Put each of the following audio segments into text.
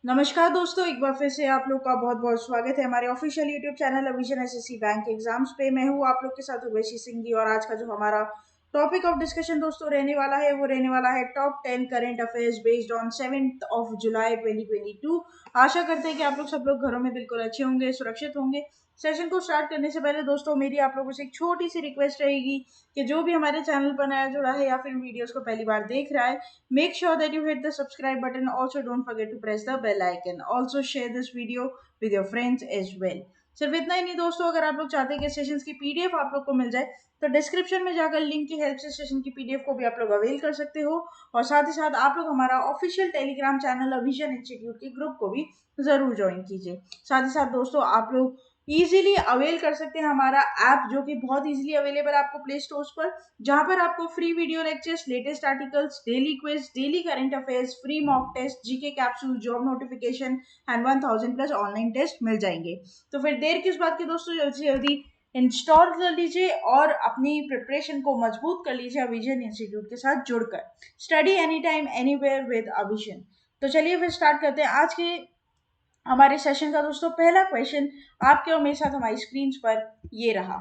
नमस्कार दोस्तों, एक बार फिर से आप लोग का बहुत बहुत स्वागत है हमारे official YouTube channel Avision SSC bank exams पे। मैं हूँ आप लोग के साथ उर्वशी सिंह जी, और आज का जो हमारा टॉपिक ऑफ डिस्कशन दोस्तों रहने वाला है वो रहने वाला है top 10 current affairs based on 7th of July 2022। आशा करते हैं कि आप लोग सब लोग घरों में बिल्कुल अच्छे होंगे, सुरक्षित होंगे। सेशन को स्टार्ट करने से पहले दोस्तों मेरी आप लोगों से एक छोटी सी रिक्वेस्ट रहेगी कि जो भी हमारे चैनल पर नया जुड़ा है या फिर वीडियोस को पहली बार देख रहा है, make sure that you hit the subscribe button. Also, don't forget to press the bell icon. Also, share this video with your friends as well. सिर्फ इतना ही नहीं दोस्तों, अगर आप लोग चाहते हैं कि सेशंस की पीडीएफ आप लोग को मिल जाए तो डिस्क्रिप्शन में जाकर लिंक की हेल्प से सेशन की पीडीएफ को भी आप लोग अवेल कर सकते हो। और साथ ही साथ आप लोग हमारा ऑफिशियल टेलीग्राम चैनल अविजन इंस्टीट्यूट के ग्रुप को भी जरूर ज्वाइन कीजिए। साथ ही साथ दोस्तों आप लोग इजीली अवेल कर सकते हैं हमारा ऐप, जो कि बहुत इजीली अवेलेबल है आपको प्ले स्टोर पर, जहां पर आपको free video lectures, latest articles, daily quiz, daily current affairs, free mock test, GK capsule, job notification and 1000 plus online test मिल जाएंगे। तो फिर देर किस बात की दोस्तों, जल्दी से जल्दी इंस्टॉल कर लीजिए और अपनी प्रिपरेशन को मजबूत कर लीजिए अविजन इंस्टीट्यूट के साथ जुड़कर। Study any time anywhere with Avision. तो चलिए फिर स्टार्ट करते हैं आज के हमारे सेशन का दोस्तों पहला क्वेश्चन आपके और मेरे साथ हमारी स्क्रीन पर ये रहा।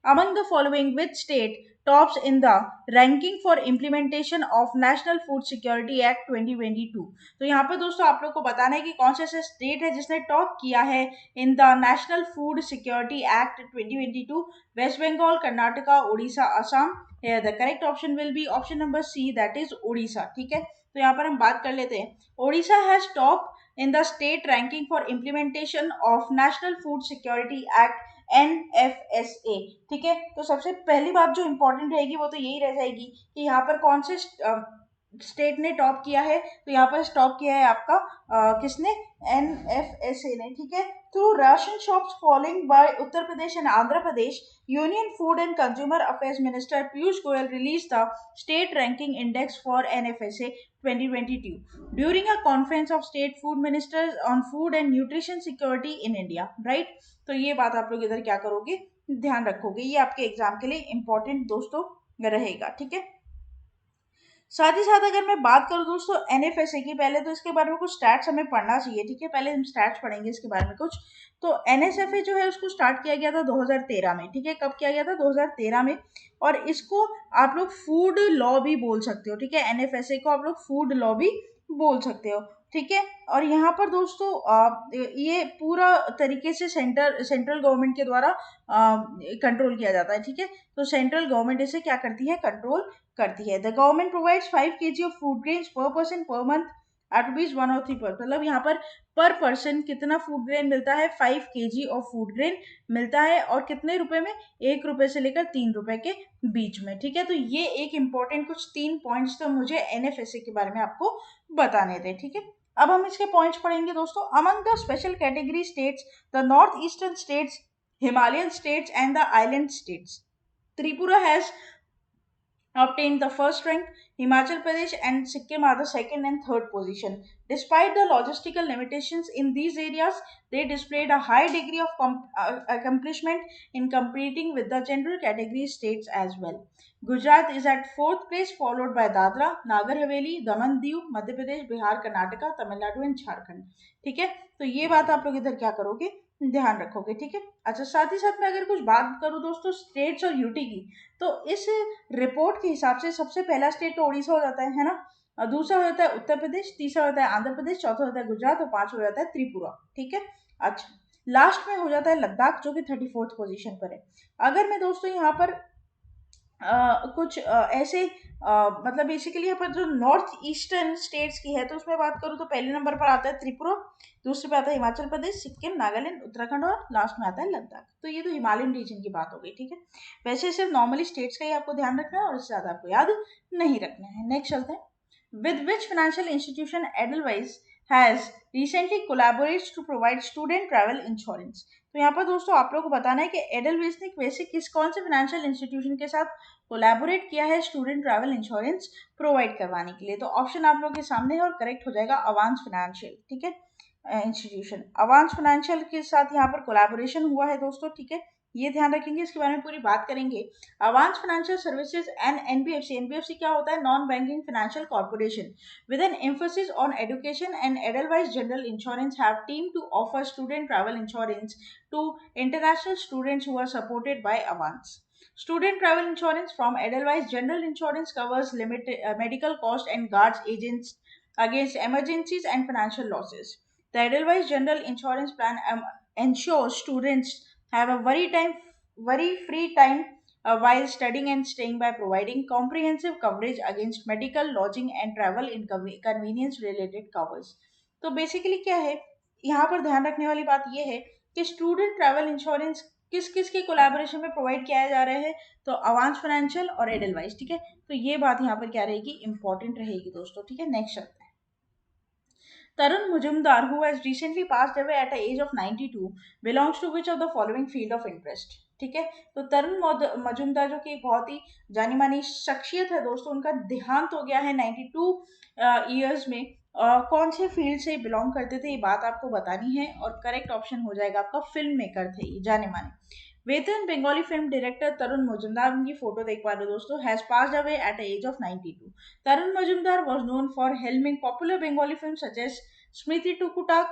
Among the following which state tops in the ranking for implementation of national food security act 2022। तो यहाँ पे दोस्तों आप लोग को बताना है कि कौन सा ऐसा स्टेट है जिसने टॉप किया है in the national food security act 2022। West Bengal, Karnataka, Orissa, Assam. The correct option will be option number C, that is Orissa. ठीक है, तो यहाँ पर हम बात कर लेते हैं। Orissa has top in the state ranking for implementation of National Food Security Act NFSA। ठीक है, तो सबसे पहली बात जो इंपॉर्टेंट रहेगी वो तो यही रह जाएगी कि यहाँ पर कौन से स्टेट ने टॉप किया है। तो यहाँ पर टॉप किया है आपका किसने, NFSA ने। ठीक है, through ration shops following bye Uttar Pradesh and Andhra Pradesh, union food and consumer affairs minister Piyush Goyal release the state ranking index for NFSA 2022 during a conference of state food ministers on food and nutrition security in India, right? तो ये बात आप लोग इधर क्या करोगे, ध्यान रखोगे, ये आपके एग्जाम के लिए इंपॉर्टेंट दोस्तों रहेगा। ठीक है, साथ ही साथ अगर मैं बात करूं दोस्तों एनएफएसए की, पहले तो इसके बारे में कुछ स्टैट्स हमें पढ़ना चाहिए। ठीक है, पहले हम स्टैट्स पढ़ेंगे इसके बारे में कुछ। तो एनएसएफए जो है उसको स्टार्ट किया गया था 2013 में। ठीक है, कब किया गया था, 2013 में। और इसको आप लोग फूड लॉ भी बोल सकते हो। ठीक है, एनएफएसए को आप लोग फूड लॉ भी बोल सकते हो। ठीक है, और यहाँ पर दोस्तों ये पूरा तरीके से सेंट्रल गवर्नमेंट के द्वारा कंट्रोल किया जाता है। ठीक है, तो सेंट्रल गवर्नमेंट इसे क्या करती है, कंट्रोल करती है। The government provides 5 kg of food grains पर पर्सन पर मंथ एट ₹103 पर, मतलब यहाँ पर पर्सन कितना फूड ग्रेन मिलता है, 5 kg ऑफ फूड ग्रेन मिलता है। और कितने रुपए में, ₹1 से लेकर ₹3 के बीच में। ठीक है, तो ये एक इंपॉर्टेंट कुछ 3 पॉइंट्स तो मुझे एनएफएसए के बारे में आपको बताने थे। ठीक है, अब हम इसके पॉइंट्स पढ़ेंगे दोस्तों। Among the special category states, the north eastern states, Himalayan states and the island states, Tripura has obtained the first rank. Himachal Pradesh and Sikkim are the second and third position. Despite the logistical limitations in these areas, they displayed a high degree of accomplishment in competing with the general category states as well. Gujarat is at fourth place, followed by Dadra, Nagar Haveli, Daman Diu, Madhya Pradesh, Bihar, Karnataka, Tamil Nadu and Jharkhand. ठीक है, तो ये बात आप लोग इधर क्या करोगे, ध्यान रखोगे। ठीक है, अच्छा साथ ही साथ मैं अगर कुछ बात करूं दोस्तों स्टेट्स और यूटी की, तो इस रिपोर्ट के हिसाब से सबसे पहला स्टेट तो उड़ीसा हो जाता है ना, और दूसरा होता है उत्तर प्रदेश, तीसरा होता है आंध्र प्रदेश, चौथा होता है गुजरात और पांचवा हो जाता है त्रिपुरा। ठीक है, अच्छा लास्ट में हो जाता है लद्दाख जो कि 34th पोजीशन पर है। अगर मैं दोस्तों यहाँ पर कुछ ऐसे मतलब बेसिकली यहाँ पर जो नॉर्थ ईस्टर्न स्टेट्स की है तो उसमें बात करूँ तो पहले नंबर पर आता है त्रिपुरा, दूसरे पे आता है हिमाचल प्रदेश, सिक्किम, नागालैंड, उत्तराखंड और लास्ट में आता है लद्दाख। तो ये तो हिमालयन रीजन की बात हो गई। ठीक है, वैसे सिर्फ नॉर्मली स्टेट्स का ही आपको ध्यान रखना है और इससे ज्यादा आपको याद नहीं रखना है। नेक्स्ट चलते हैं। With which financial institution Edelweiss has recently collaborated to provide student travel insurance? तो यहाँ पर दोस्तों आप लोगों को बताना है कि एडलवेस ने वैसे कौन से फाइनेंशियल इंस्टीट्यूशन के साथ कोलैबोरेट किया है स्टूडेंट ट्रैवल इंश्योरेंस प्रोवाइड करवाने के लिए। तो ऑप्शन आप लोगों के सामने है और करेक्ट हो जाएगा अवांस फाइनेंशियल। ठीक है, इंस्टीट्यूशन अवांस फाइनेंशियल के साथ यहाँ पर कोलैबोरेशन हुआ है दोस्तों। ठीक है, ये ध्यान रखेंगे, इसके बारे में पूरी बात करेंगे। Avanse financial services and NBFC, NBFC क्या होता है? Non banking financial corporation with an emphasis on education and Edelweiss general insurance have team to offer student travel insurance to international students who are supported by Avanse. Student travel insurance from Edelweiss General Insurance covers limited medical cost and guards agents against emergencies and financial losses. The Edelweiss General Insurance Plan ensures students have a worry-free time while studying and staying by providing comprehensive coverage against medical, lodging, and travel inconvenience-related covers. तो basically क्या है, यहाँ पर ध्यान रखने वाली बात यह है कि स्टूडेंट ट्रैवल इंश्योरेंस किस किस के कोलैबोरेशन में प्रोवाइड किया जा रहा है? तो अवांस फाइनेंशियल और एडलवाइस, ठीक है। तो ये बात यहाँ पर क्या रहेगी? इंपॉर्टेंट रहेगी दोस्तों, ठीक है। नेक्स्ट चलते हैं। Tarun Majumdar, who has recently passed away at the age of 92, belongs to which of the following field of interest? ठीक है, तो तरुण मजुमदार जो कि बहुत ही जानी मानी शख्सियत है दोस्तों, उनका देहांत हो गया है 92 ईयर्स में। कौन से फील्ड से बिलोंग करते थे, ये बात आपको बतानी है, और करेक्ट ऑप्शन हो जाएगा आपका फिल्म मेकर थे ये जाने माने। वेतन बेंगाली फिल्म डायरेक्टर तरुण मजुमदार, उनकी फोटो देख पा रहे हो दोस्तों, has passed away at the age of 92. Tarun Majumdar was known for helming popular Bengali films such as Smriti Tuktak,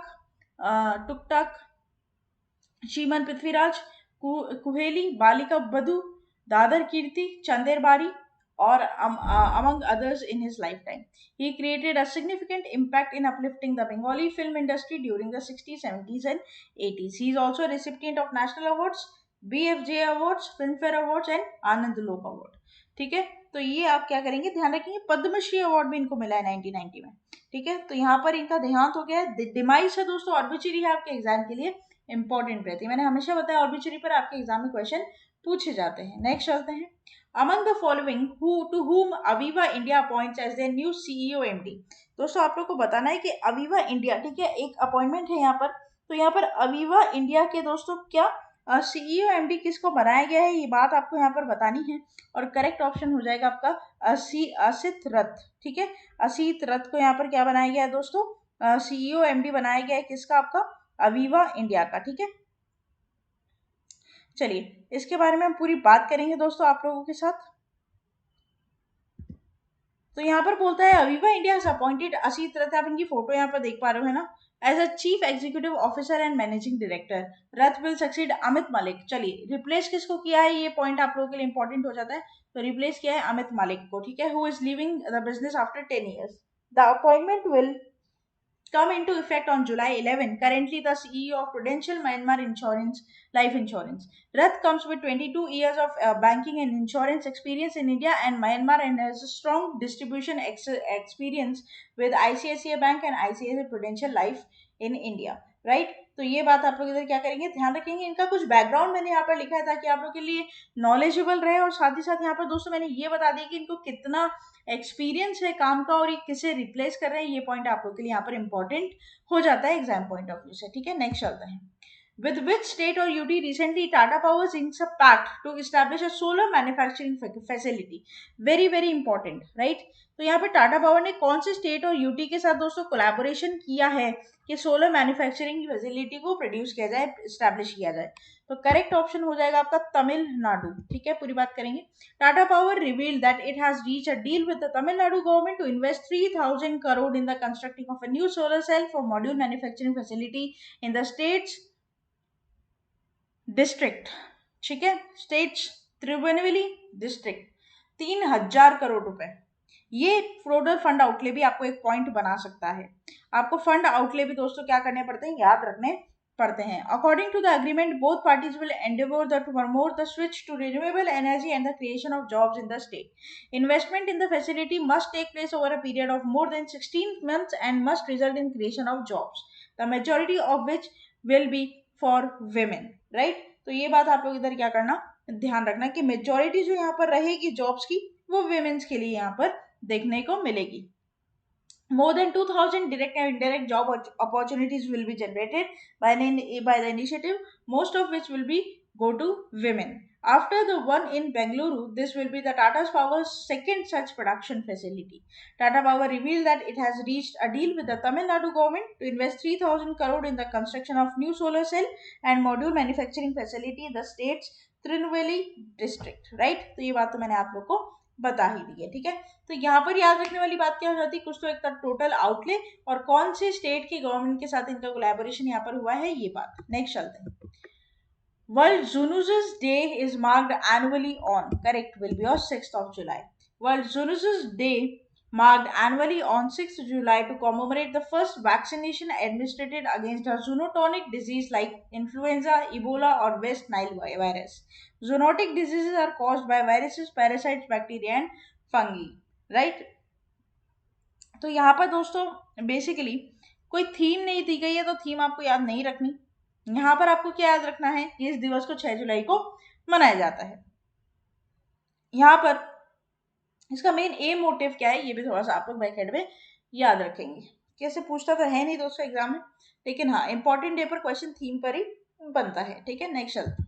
Shriman Prithviraj, Kuheli, Balika Badu, Dadar Kirti, Chander Bari, or among others in his lifetime. He created a significant impact in uplifting the Bengali film industry during the 60s, 70s, and 80s. He is also a recipient of national awards, BFJ awards, Filmfare awards, and Anand Lok award. ठीक है, तो ये आप क्या करेंगे, ध्यान रखेंगे। Padmashri award भी इनको मिला है 1990 में, ठीक है। तो यहाँ पर इनका देहांत हो गया है। डिमाइस है दोस्तों, ऑर्बिचरी है आपके एग्जाम के लिए इंपॉर्टेंट रहती है। मैंने हमेशा बताया ऑर्बिचरी पर आपके एग्जाम में क्वेश्चन पूछे जाते हैं। नेक्स्ट चलते हैं। Among the following to whom Aviva India appoints as their new CEO MD. दोस्तों आप लोग को बताना है कि अवीवा इंडिया, ठीक है, एक अपॉइंटमेंट है यहाँ पर। तो यहाँ पर अवीवा इंडिया के दोस्तों क्या सीईओ एमडी किसको बनाया गया है, ये बात आपको यहाँ पर बतानी है, और करेक्ट ऑप्शन हो जाएगा आपका असित रथ, ठीक है। असित रथ को यहाँ पर क्या बनाया गया है दोस्तों? सीईओ एमडी बनाया गया है किसका? आपका अवीवा इंडिया का, ठीक है। चलिए इसके बारे में हम पूरी बात करेंगे दोस्तों आप लोगों के साथ। तो यहाँ पर बोलता है Aviva India has appointed Asit रथ, आप इनकी फोटो यहाँ पर देख पा रहे हो है ना, as a chief executive officer and managing director. Rath will succeed Amit Malik. चलिए रिप्लेस किसको किया है, ये पॉइंट आप लोगों के लिए इंपॉर्टेंट हो जाता है। तो रिप्लेस किया है अमित मलिक को, ठीक है, who is living the business after 10 years. The appointment will come into effect on July 11. Currently the CEO of Prudential Myanmar Insurance Life Insurance. Rath comes with 22 years of banking and insurance experience in India and Myanmar, and has a strong distribution experience with ICICI Bank and ICICI Prudential Life in India. Right, तो ये बात आप लोग इधर क्या करेंगे, ध्यान रखेंगे। इनका कुछ बैकग्राउंड मैंने यहाँ पर लिखा है ताकि आप लोग के लिए नॉलेजेबल रहे, और साथ ही साथ यहाँ पर दोस्तों मैंने ये बता दिया कि इनको कितना एक्सपीरियंस है काम का और ये किसे रिप्लेस कर रहे हैं। ये पॉइंट आप लोग के लिए यहाँ पर इंपॉर्टेंट हो जाता है एग्जाम पॉइंट ऑफ व्यू से, ठीक है। नेक्स्ट चलते हैं। With which state or UT recently Tata Power inks a pact to establish a solar manufacturing facility? Very very important, right? तो यहाँ पे टाटा पावर ने कौन से स्टेट और यूटी के साथ दोस्तों कोलैबोरेशन किया है कि सोलर मैन्युफैक्चरिंग की फैसिलिटी को प्रोड्यूस किया जाए, स्टैब्लिश किया जाए? तो करेक्ट ऑप्शन हो जाएगा आपका तमिलनाडु, ठीक है। पूरी बात करेंगे। Tata power revealed that it has reached a deal with the Tamil Nadu government to invest 3000 crore in the constructing of a new solar cell for module manufacturing facility in the state's district, ठीक है, स्टेट त्रिवेणवली डिस्ट्रिक्ट। 3000 करोड़ रुपए, ये total fund outlay भी आपको एक point बना सकता है। आपको फंड आउटले भी दोस्तों क्या करने पड़ते हैं, याद रखने पड़ते हैं। According to the agreement both parties will endeavour to promote the switch to renewable energy and the creation of jobs in the state. Investment in the facility must take place over a period of more than 16 months and must result in creation of jobs, the majority of which will be for women, right. तो ये बात आप लोग इधर क्या करना, ध्यान रखना कि मेजॉरिटी जो यहाँ पर रहेगी जॉब्स की वो women's के लिए यहाँ पर देखने को मिलेगी। More than 2000 direct and indirect job opportunities will be generated by the initiative, most of which will be go to women, After the one in Bengaluru, this will be the Tata Power's second such production facility. Tata Power revealed that it has reached a deal with the Tamil Nadu government to invest 3,000 crore in the construction of new solar cell and module manufacturing facility in the state's Tirunelveli district. Right? तो ये बात तो मैंने आप लोग को बता ही दी है. ठीक है, तो यहाँ पर याद रखने वाली बात क्या हो जाती है, कुछ तो एक टोटल आउटले और कौन से स्टेट की गवर्नमेंट के साथ इनका कोलैबोरेशन यहाँ पर हुआ है, ये बात. नेक्स्ट चलते हैं. World Zoonosis Day is marked annually on, correct, will be on 6th of July. World Zoonosis Day marked annually on 6th July to commemorate the first vaccination administered against a zoonotic disease like influenza, Ebola or West Nile virus. Zoonotic diseases are caused by viruses, parasites, bacteria and fungi. Right? तो यहाँ पर दोस्तों basically कोई theme नहीं दी गई है, तो theme आपको याद नहीं रखनी. यहाँ पर आपको क्या याद रखना है कि इस दिवस को 6 जुलाई को मनाया जाता है. यहाँ पर इसका मेन एम मोटिव क्या है, ये भी थोड़ा सा आप लोग बैक हेड में याद रखेंगे. कैसे पूछता तो है नहीं दोस्तों एग्जाम में, लेकिन हाँ इंपॉर्टेंट डे पर क्वेश्चन थीम पर ही बनता है. ठीक है, नेक्स्ट चलते हैं.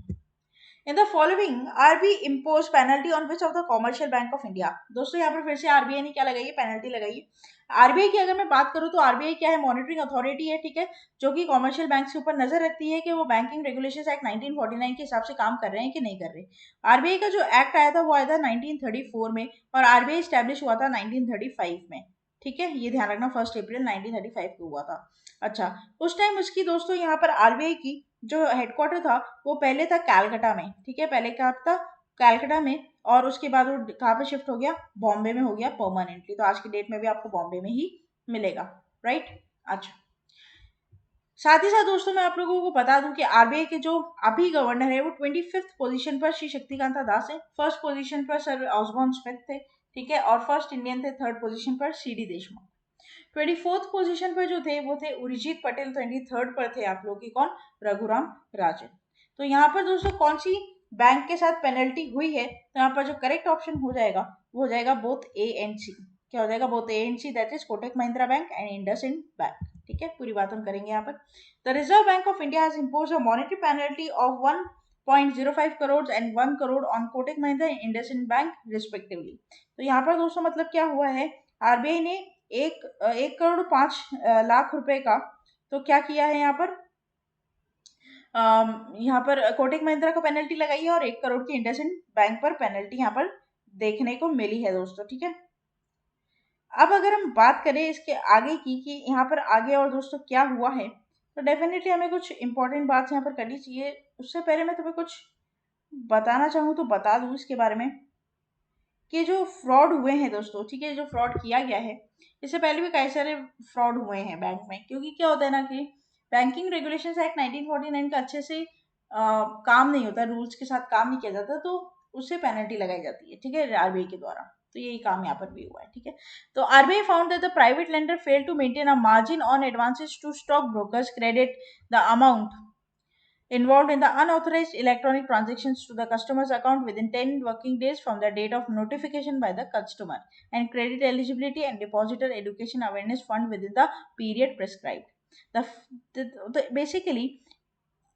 In the following, RBI imposed penalty on which of the commercial bank of India? दोस्तों यहाँ पर फिर से RBI ने क्या लगाई है, पेनल्टी लगाई है. आरबीआई की अगर मैं बात करूं तो आरबीआई क्या है, मॉनिटरिंग अथॉरिटी है. ठीक है, जो कि कॉमर्शियल बैंक के ऊपर नजर रखती है कि वो बैंकिंग रेगुलेशंस एक्ट 1949 के हिसाब से काम कर रहे हैं कि नहीं कर रहे. आरबीआई का जो एक्ट आया था वो आया था 1934 में और आरबीआई स्टैब्लिश हुआ था 1935 में. ठीक है, ये ध्यान रखना, 1 अप्रैल 1935 को हुआ था. अच्छा, उस टाइम उसकी दोस्तों यहाँ पर आरबीआई की जो हेडक्वार्टर था वो पहले था कैलकाटा में. ठीक है, पहले क्या था, कैलकाटा में, और उसके बाद वो कहाँ पे शिफ्ट हो गया, बॉम्बे में हो गया परमानेंटली. तो आज की डेट में भी आपको बॉम्बे में ही मिलेगा. राइट. अच्छा, साथ ही साथ दोस्तों मैं आप लोगों को बता दूं कि आरबीआई के जो अभी गवर्नर है वो 25th पोजीशन पर श्री शक्तिकांता दास है. फर्स्ट पोजीशन पर सर ऑसबॉर्न स्मिथ थे. ठीक है, और फर्स्ट इंडियन थे. थर्ड पोजीशन पर सीडी देशमुख. 24th पोजीशन पर जो थे वो थे उर्जित पटेल. 23rd पर थे आप लोग की कौन, रघुराम राजन. तो यहाँ पर दोस्तों कौन सी बैंक के साथ पेनल्टी हुई है, तो यहाँ पर जो करेक्ट ऑप्शन हो जाएगा वो हो जाएगा बोथ ए एंड सी. क्या हो जाएगा, both A and C, that is Kotak Mahindra bank and IndusInd bank. ठीक है, पूरी बात हम करेंगे यहाँ पर. The reserve bank of India has imposed a monetary penalty of 1.05 crore and 1 crore on Kotak Mahindra and IndusInd bank respectively. तो यहाँ पर दोस्तों मतलब क्या हुआ है, आरबीआई ने 1 करोड़ 5 लाख रुपए का तो क्या किया है यहाँ पर कोटक महिंद्रा को पेनल्टी लगाई है और 1 करोड़ की इंडसइंड बैंक पर पेनल्टी यहाँ पर देखने को मिली है दोस्तों. ठीक है, अब अगर हम बात करें इसके आगे की कि यहाँ पर आगे और दोस्तों क्या हुआ है, तो डेफिनेटली हमें कुछ इंपॉर्टेंट बात यहाँ पर करनी चाहिए. उससे पहले मैं तुम्हें कुछ बताना चाहूँ तो बता दूँ इसके बारे में कि जो फ्रॉड हुए हैं दोस्तों. ठीक है, जो फ्रॉड किया गया है, इससे पहले भी कई सारे फ्रॉड हुए हैं बैंक में. क्योंकि क्या होता है ना कि बैंकिंग रेगुलेशंस एक्ट 1949 का अच्छे से काम नहीं होता, रूल्स के साथ काम नहीं किया जाता, तो उससे पेनल्टी लगाई जाती है. ठीक है, आरबीआई के द्वारा. तो यही काम यहाँ पर भी हुआ है. ठीक है, तो RBI found that the private lender fail to maintain a margin on advances to stock brokers credit the amount involved in the unauthorized electronic transactions to the customer's account within 10 working days from the date of notification by the customer, and credit eligibility and depositor education awareness fund within the period prescribed. Basically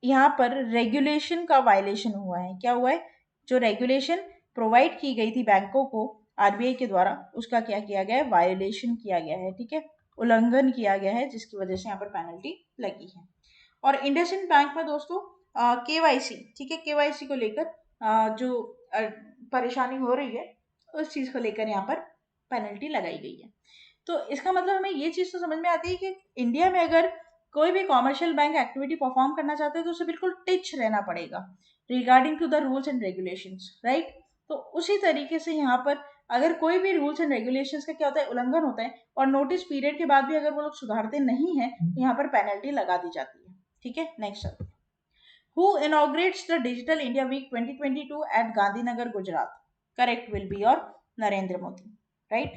यहाँ पर regulation का violation हुआ है. क्या हुआ है, जो regulation provide की गई थी बैंकों को आरबीआई के द्वारा, उसका क्या किया गया है, वायलेशन किया गया है. ठीक है, उल्लंघन किया गया है, जिसकी वजह से यहाँ पर पेनल्टी लगी है. और इंडसइंड बैंक में दोस्तों केवाईसी, ठीक है, केवाईसी को लेकर जो परेशानी हो रही है उस चीज को लेकर यहाँ पर पेनल्टी लगाई गई है. तो इसका मतलब हमें ये चीज तो समझ में आती है कि इंडिया में अगर कोई भी कॉमर्शियल बैंक एक्टिविटी परफॉर्म करना चाहते हैं तो उसे बिल्कुल टिच रहना पड़ेगा regarding to the rules and regulations. Right. तो उसी तरीके से यहाँ पर अगर कोई भी रूल्स एंड रेगुलेशंस का क्या होता है, उल्लंघन होता है, और नोटिस पीरियड के बाद भी अगर वो लोग सुधारते नहीं है तो यहाँ पर पेनल्टी लगा दी जाती है. ठीक है, next. Who inaugurates the Digital India Week 2022 at Gandhinagar, Gujarat? Correct will be your Narendra Modi. Right?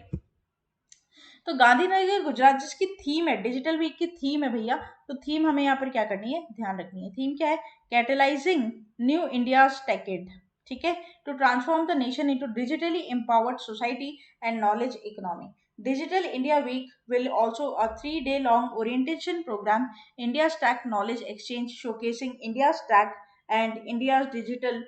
तो गांधीनगर गुजरात जिसकी थीम है, डिजिटल वीक की थीम है भैया, तो थीम हमें यहाँ पर क्या करनी है, ध्यान रखनी है. थीम क्या है, कैटलाइजिंग न्यू इंडिया टेकेड. ठीक है, to transform the nation into digitally empowered society and knowledge economy. Digital India Week will also a 3-day long orientation program, India Stack Knowledge Exchange, showcasing India Stack and India's digital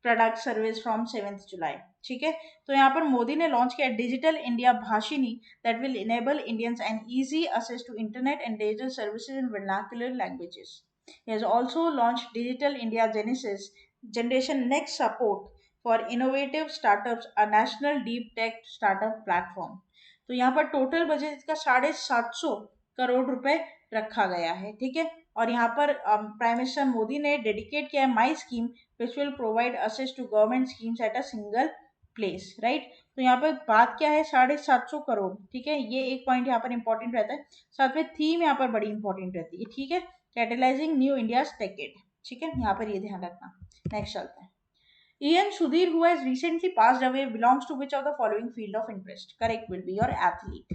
product service from 7th July. ठीक है, तो यहाँ पर मोदी ने launch किया digital India Bhashini that will enable Indians and easy access to internet and digital services in vernacular languages. He has also launched Digital India Genesis Generation Next Support for Innovative Startups, a national deep tech startup platform। तो यहाँ पर total budget इसका 750 करोड़ रुपए रखा गया है। ठीक है, और यहाँ पर प्राइम मिनिस्टर मोदी ने डेडिकेट किया है my scheme which will provide access to government schemes at a single place. Right, तो यहाँ पर बात क्या है 750 करोड़। ठीक है, ये एक पॉइंट यहाँ पर इंपॉर्टेंट रहता है, साथ में थीम यहाँ पर बड़ी इंपॉर्टेंट रहती है। ठीक है, कैटलाइजिंग न्यू इंडिया टेकेड। ठीक है, यहाँ पर ये ध्यान रखना। नेक्स्ट चलते हैं। Ian Sudhir, who has recently passed away, belongs to which of the following field of interest? Correct will be your athlete।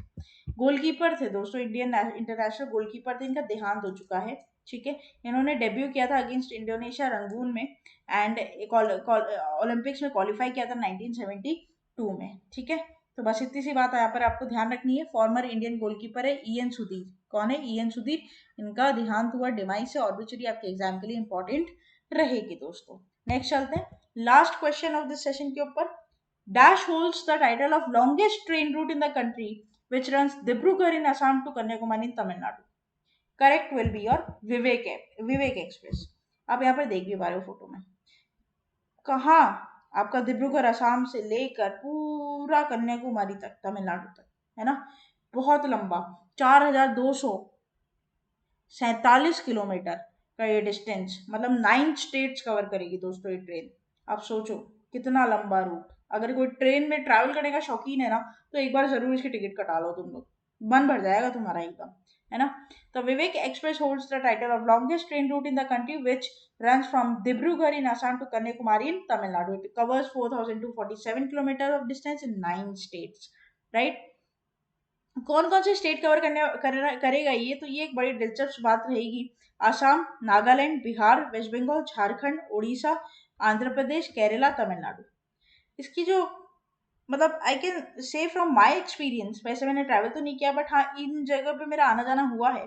Goalkeeper थे दोस्तों, इंडियन इंटरनेशनल गोलकीपर थे, इनका देहांत हो चुका है। ठीक है, इन्होंने डेब्यू किया था अगेंस्ट इंडोनेशिया रंगून में एंड ओलंपिक्स में क्वालिफाई किया था 1972 में। ठीक है, तो बस इतनी सी बात यहाँ पर आपको ध्यान रखनी है। फॉर्मर इंडियन गोलकीपर है ईएन सुधीर। कौन है? ईएन सुधीर। इनका देहांत हुआ डिमाइस से, ऑब्वियसली आपके एग्जाम के लिए इंपॉर्टेंट रहेगी दोस्तों। नेक्स्ट चलते हैं last question of this session के ऊपर। Dash holds the title of longest train route in the country which runs Dibrugarh in Assam to Kanyakumari in Tamil Nadu? Correct will be your Vivek express. आप यहाँ पर देख भी पा रहे हो फोटो में, कहाँ आपका डिब्रूगढ़ असम से लेकर पूरा कन्याकुमारी तक, तमिलनाडु तक, है ना, बहुत लंबा 4247 किलोमीटर का ये डिस्टेंस, मतलब 9 स्टेट्स कवर करेगी दोस्तों ये ट्रेन। आप सोचो कितना लंबा रूट। अगर कोई ट्रेन में ट्रैवल करने का शौकीन है ना, तो एक बार जरूर इसकी टिकट कटा लो तुम लोग, मन भर जाएगा तुम्हारा एकदम, है ना। तो Vivek express holds the title of longest train route in the country which runs from Dibrugarh in Assam to Kanyakumari in Tamil Nadu. It covers 4,247 kilometers of distance in 9 states. Right? कौन कौन से स्टेट करेगा ये, तो ये एक बड़ी दिलचस्प बात रहेगी। आसाम, नागालैंड, बिहार, वेस्ट बंगाल, झारखंड, उड़ीसा, आंध्र प्रदेश, केरला, तमिलनाडु। इसकी जो मतलब I can say from my experience, वैसे मैंने ट्रैवल तो नहीं किया बट हाँ इन जगह पे मेरा आना जाना हुआ है,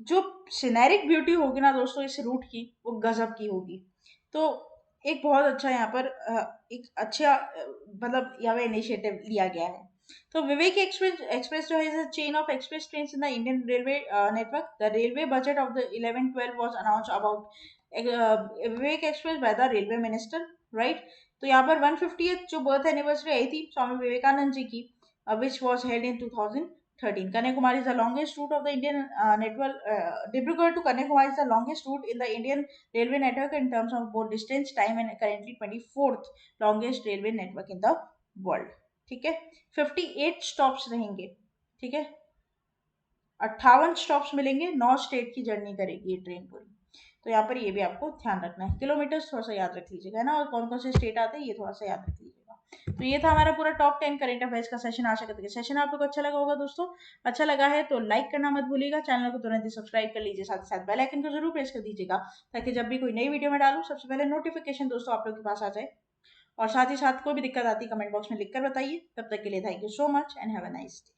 जो सिनेरिक ब्यूटी होगी ना दोस्तों इस रूट की, वो गजब की होगी। तो एक बहुत अच्छा यहाँ पर एक अच्छा मतलब यहाँ पे इनिशिएटिव लिया गया है। तो विवेक एक्सप्रेस जो है chain of express train in the Indian railway network. The railway budget of the 11-12 was announce about Vivek express by the railway minister. Right, तो यहाँ पर 150th जो बर्थ एनिवर्सरी आई थी स्वामी विवेकानंद जी की, which was held in 2013. Kanyakumari is the longest route of the Indian network. Dibrugarh to Kanyakumari is the longest route in the Indian railway network in terms of both distance, time and currently 24th longest railway network in the world. ठीक है, 58 stops रहेंगे। ठीक है, 58 stops मिलेंगे, 9 state की journey करेगी ये train पूरी। तो यहाँ पर ये भी आपको ध्यान रखना है, किलोमीटर्स थोड़ा सा याद रख लीजिएगा, है ना, और कौन कौन से स्टेट आते हैं ये थोड़ा सा याद रख लीजिएगा। तो ये था हमारा पूरा टॉप 10 करेंट अफेयर्स का सेशन। आशा करते हैं सेशन आप लोग को अच्छा लगा होगा दोस्तों। अच्छा लगा है तो लाइक करना मत भूलिएगा, चैनल को तुरंत ही सब्सक्राइब कर लीजिए, साथ ही साथ बेल आइकन को जरूर प्रेस कर दीजिएगा ताकि जब भी कोई नई वीडियो में डालूं सबसे पहले नोटिफिकेशन दोस्तों आप लोग के पास आ जाए। और साथ ही साथ कोई भी दिक्कत आती है कमेंट बॉक्स में लिखकर बताइए। तब तक के लिए thank you so much and have a nice day.